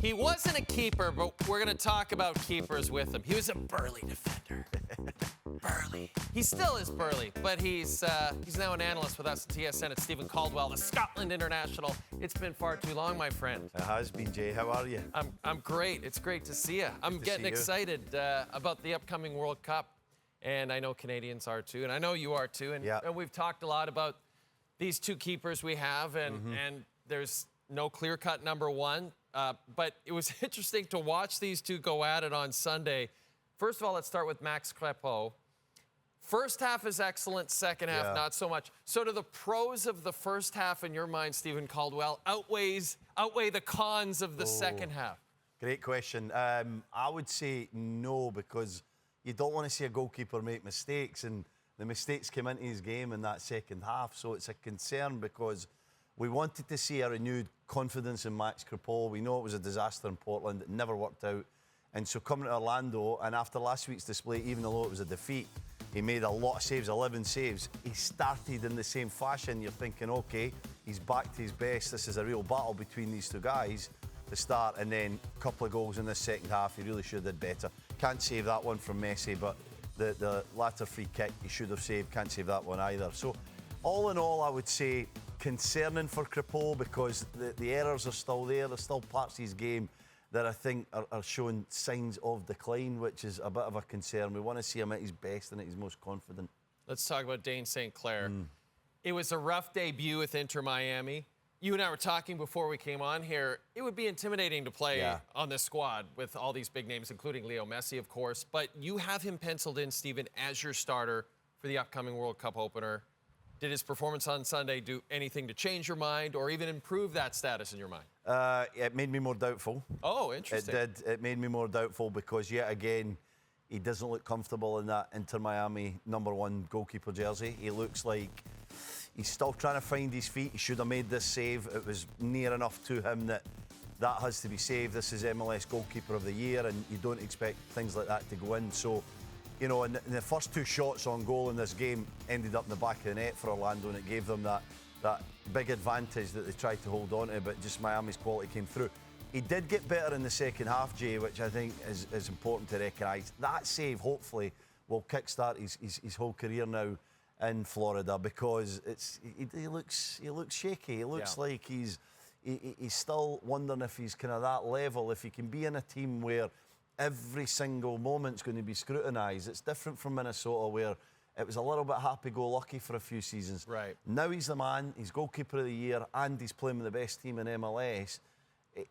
He wasn't a keeper, but we're going to talk about keepers with him. He was a burly defender. Burly. He still is burly, but he's now an analyst with us at TSN. It's Steven Caldwell, the Scotland international. It's been far too long, my friend. It has been, Jay. How are you? I'm great. It's great to see you. I'm getting excited about the upcoming World Cup, and I know Canadians are too, and I know you are too. And we've talked a lot about these two keepers we have, and there's no clear-cut number one. But it was interesting to watch these two go at it on Sunday. First of all, let's start with Max Crépeau. First half is excellent, second half not so much. So do the pros of the first half, in your mind, Steven Caldwell, outweigh the cons of the second half? Great question. I would say no, because you don't want to see a goalkeeper make mistakes, and the mistakes came into his game in that second half. So it's a concern, because we wanted to see a renewed confidence in Max Crépeau. We know it was a disaster in Portland. It never worked out. And so coming to Orlando, and after last week's display, even though it was a defeat, he made a lot of saves, 11 saves. He started in the same fashion. You're thinking, OK, he's back to his best. This is a real battle between these two guys to start. And then a couple of goals in the second half. He really should have did better. Can't save that one from Messi, but the latter free kick he should have saved. Can't save that one either. So all in all, I would say concerning for Crépeau, because the errors are still there. There's still parts of his game that I think are showing signs of decline, which is a bit of a concern. We want to see him at his best and at his most confident. Let's talk about Dayne St. Clair. It was a rough debut with Inter Miami. You and I were talking before we came on here. It would be intimidating to play on this squad with all these big names, including Leo Messi, of course. But you have him penciled in, Steven, as your starter for the upcoming World Cup opener. Did his performance on Sunday do anything to change your mind or even improve that status in your mind? It made me more doubtful. Oh, interesting. It did. It made me more doubtful, because yet again, he doesn't look comfortable in that Inter Miami #1 goalkeeper jersey. He looks like he's still trying to find his feet. He should have made this save. It was near enough to him that has to be saved. This is MLS Goalkeeper of the Year, and you don't expect things like that to go in. So, you know, and the first two shots on goal in this game ended up in the back of the net for Orlando, and it gave them that big advantage that they tried to hold on to, but just Miami's quality came through. He did get better in the second half, Jay, which I think is important to recognise. That save, hopefully, will kickstart his whole career now in Florida, because he looks shaky. He looks like he's still wondering if he's kind of that level, if he can be in a team where every single moment's going to be scrutinised. It's different from Minnesota, where it was a little bit happy-go-lucky for a few seasons. Right. Now he's the man, he's Goalkeeper of the Year, and he's playing with the best team in MLS.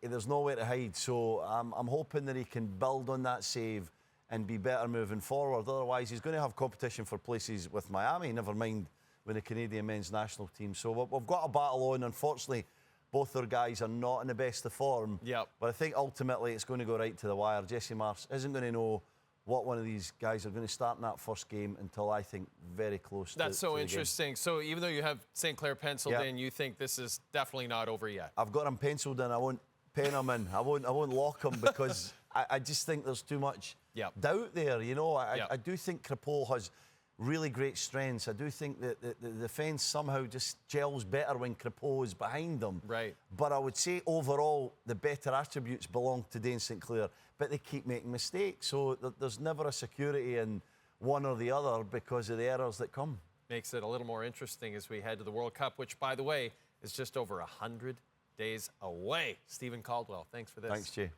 There's nowhere to hide. So I'm hoping that he can build on that save and be better moving forward. Otherwise, he's going to have competition for places with Miami, never mind with the Canadian men's national team. So we've got a battle on. Unfortunately, both their guys are not in the best of form. But I think ultimately it's going to go right to the wire. Jesse Marsch isn't going to know what one of these guys are going to start in that first game until, I think, very close to the game. That's so interesting. So even though you have St. Clair penciled in, you think this is definitely not over yet? I've got him penciled in. I won't pen him in. I won't lock him, because I just think there's too much doubt there. You know, I do think Crépeau has really great strengths. I do think that the defence somehow just gels better when Crépeau is behind them. Right. But I would say overall the better attributes belong to Dayne St. Clair, but they keep making mistakes. So there's never a security in one or the other because of the errors that come. Makes it a little more interesting as we head to the World Cup, which, by the way, is just over 100 days away. Steven Caldwell, thanks for this. Thanks, Jay.